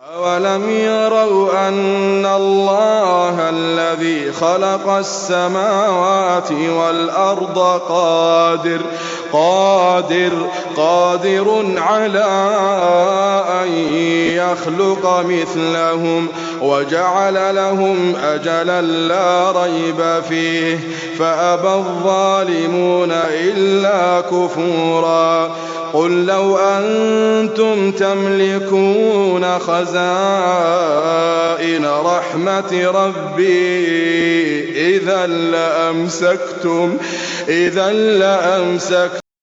أَوَلَمْ يَرَوْا أَنَّ اللَّهَ الَّذِي خَلَقَ السَّمَاوَاتِ وَالْأَرْضَ قَادِرٌ عَلَىٰ أَن يَخْلُقَ مِثْلَهُمْ وَجَعَلَ لَهُمْ أَجَلًا لَّا رَيْبَ فِيهِ فَأَبَى الظَّالِمُونَ إِلَّا كُفُورًا. قُل لَّوْ أَنتُمْ تَمْلِكُونَ خَزَائِنَ رَحْمَةِ رَبِّي إِذًا لَّأَمْسَكْتُمْ